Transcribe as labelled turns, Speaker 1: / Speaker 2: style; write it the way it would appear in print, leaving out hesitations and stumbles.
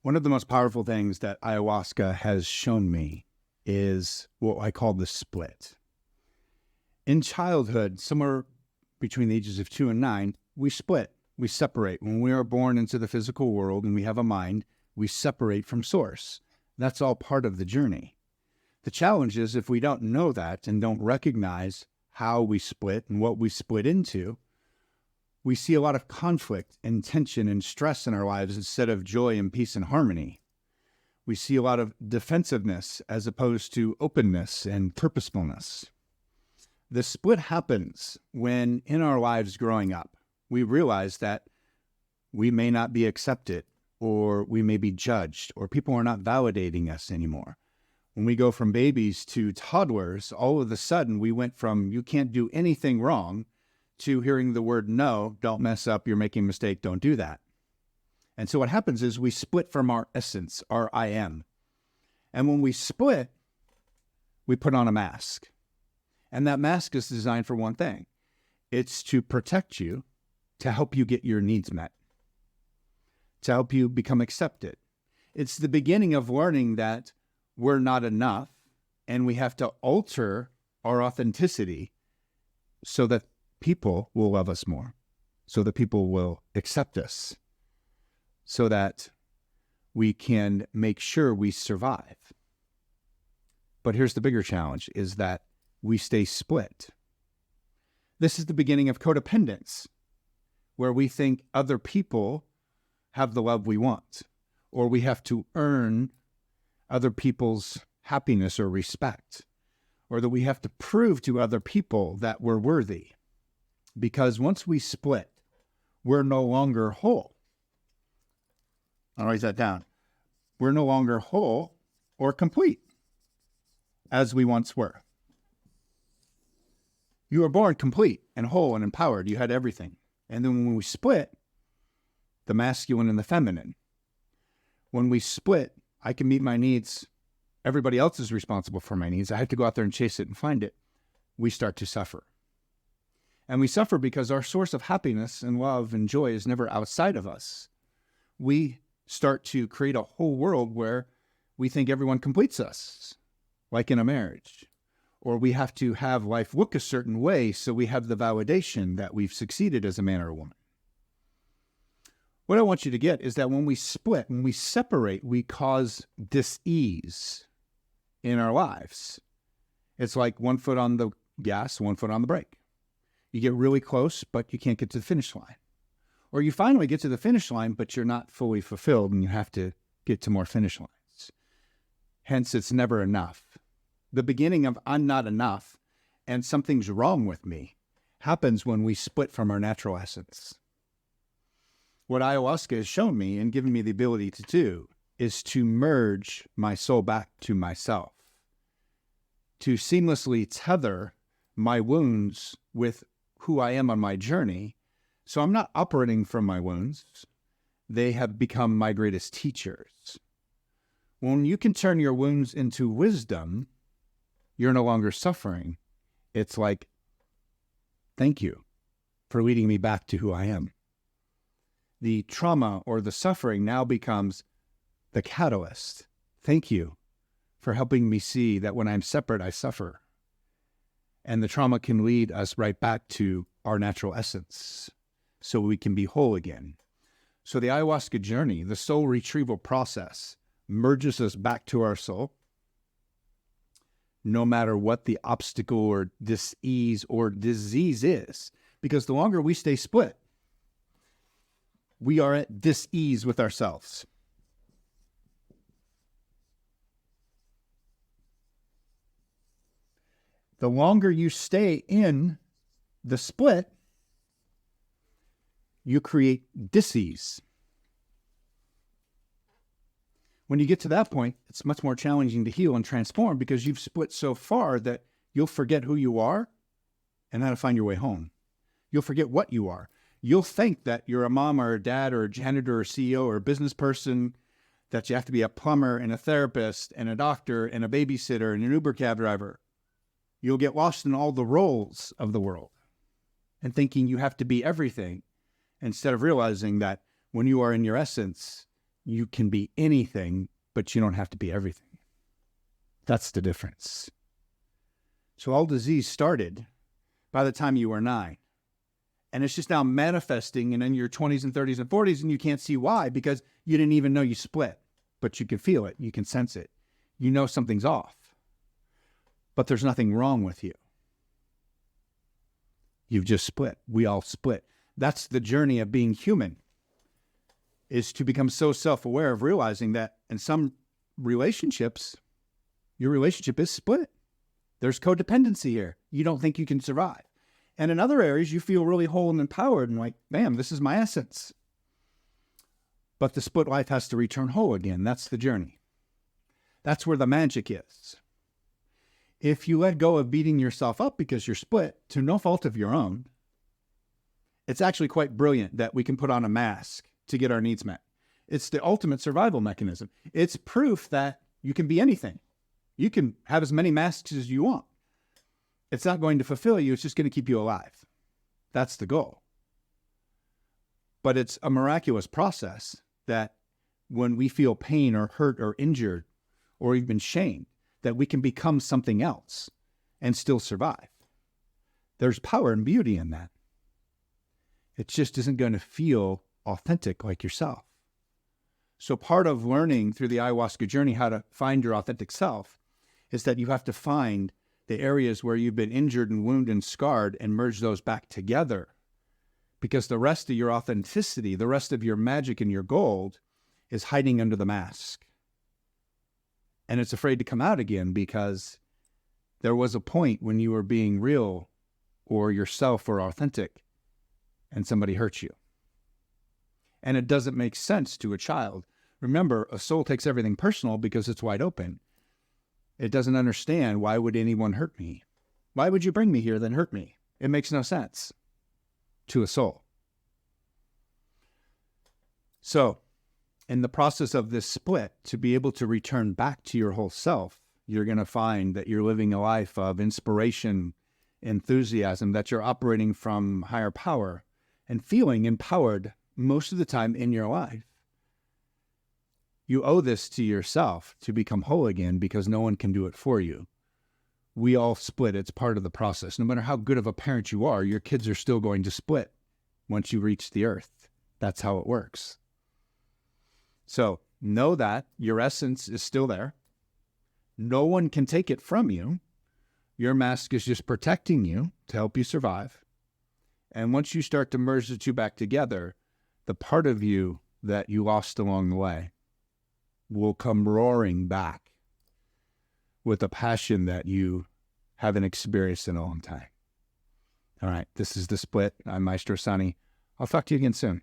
Speaker 1: One of the most powerful things that ayahuasca has shown me is what I call the split. In childhood, somewhere between the ages of 2 and 9, we split. We separate. When we are born into the physical world and we have a mind, we separate from source. That's all part of the journey. The challenge is if we don't know that and don't recognize how we split and what we split into, we see a lot of conflict and tension and stress in our lives instead of joy and peace and harmony. We see a lot of defensiveness as opposed to openness and purposefulness. The split happens when in our lives growing up, we realize that we may not be accepted or we may be judged or people are not validating us anymore. When we go from babies to toddlers, all of a sudden we went from you can't do anything wrong to hearing the word no, don't mess up, you're making a mistake, don't do that. And so what happens is we split from our essence, our I am. And when we split, we put on a mask. And that mask is designed for one thing. It's to protect you, to help you get your needs met, to help you become accepted. It's the beginning of learning that we're not enough and we have to alter our authenticity so that people will love us more, so that people will accept us, so that we can make sure we survive. But here's the bigger challenge, is that we stay split. This is the beginning of codependence, where we think other people have the love we want, or we have to earn other people's happiness or respect, or that we have to prove to other people that we're worthy. Because once we split, we're no longer whole. I'll write that down. We're no longer whole or complete as we once were. You were born complete and whole and empowered. You had everything. And then when we split, the masculine and the feminine, when we split, I can meet my needs. Everybody else is responsible for my needs. I have to go out there and chase it and find it. We start to suffer. And we suffer because our source of happiness and love and joy is never outside of us. We start to create a whole world where we think everyone completes us, like in a marriage. Or we have to have life look a certain way so we have the validation that we've succeeded as a man or a woman. What I want you to get is that when we split, when we separate, we cause dis-ease in our lives. It's like one foot on the gas, one foot on the brake. You get really close, but you can't get to the finish line. Or you finally get to the finish line, but you're not fully fulfilled and you have to get to more finish lines. Hence, it's never enough. The beginning of I'm not enough and something's wrong with me happens when we split from our natural essence. What ayahuasca has shown me and given me the ability to do is to merge my soul back to myself, to seamlessly tether my wounds with who I am on my journey. So I'm not operating from my wounds. They have become my greatest teachers. When you can turn your wounds into wisdom, you're no longer suffering. It's like, thank you for leading me back to who I am. The trauma or the suffering now becomes the catalyst. Thank you for helping me see that when I'm separate, I suffer. And the trauma can lead us right back to our natural essence so we can be whole again. So the ayahuasca journey, the soul retrieval process, merges us back to our soul, no matter what the obstacle or dis-ease or disease is. Because the longer we stay split, we are at dis-ease with ourselves. The longer you stay in the split, you create dis-ease. When you get to that point, it's much more challenging to heal and transform because you've split so far that you'll forget who you are and how to find your way home. You'll forget what you are. You'll think that you're a mom or a dad or a janitor or a CEO or a business person, that you have to be a plumber and a therapist and a doctor and a babysitter and an Uber cab driver. You'll get lost in all the roles of the world and thinking you have to be everything instead of realizing that when you are in your essence, you can be anything, but you don't have to be everything. That's the difference. So all disease started by the time you were 9. And it's just now manifesting and in your 20s and 30s and 40s, and you can't see why, because you didn't even know you split. But you can feel it. You can sense it. You know something's off. But there's nothing wrong with you. You've just split. We all split. That's the journey of being human, is to become so self-aware of realizing that in some relationships, your relationship is split. There's codependency here. You don't think you can survive. And in other areas, you feel really whole and empowered and like, bam, this is my essence. But the split life has to return whole again. That's the journey. That's where the magic is. If you let go of beating yourself up because you're split to no fault of your own, it's actually quite brilliant that we can put on a mask to get our needs met. It's the ultimate survival mechanism. It's proof that you can be anything. You can have as many masks as you want. It's not going to fulfill you. It's just going to keep you alive. That's the goal. But it's a miraculous process that when we feel pain or hurt or injured or even shame, that we can become something else and still survive. There's power and beauty in that. It just isn't going to feel authentic like yourself. So part of learning through the ayahuasca journey how to find your authentic self is that you have to find the areas where you've been injured and wounded and scarred and merge those back together. Because the rest of your authenticity, the rest of your magic and your gold is hiding under the mask. And it's afraid to come out again because there was a point when you were being real or yourself or authentic and somebody hurt you. And it doesn't make sense to a child. Remember, a soul takes everything personal because it's wide open. It doesn't understand, why would anyone hurt me? Why would you bring me here then hurt me? It makes no sense to a soul. So, in the process of this split, to be able to return back to your whole self, you're going to find that you're living a life of inspiration, enthusiasm, that you're operating from higher power and feeling empowered most of the time in your life. You owe this to yourself to become whole again because no one can do it for you. We all split. It's part of the process. No matter how good of a parent you are, your kids are still going to split once you reach the earth. That's how it works. So know that your essence is still there. No one can take it from you. Your mask is just protecting you to help you survive. And once you start to merge the two back together, the part of you that you lost along the way will come roaring back with a passion that you haven't experienced in a long time. All right, this is The Split. I'm Maestro Sani. I'll talk to you again soon.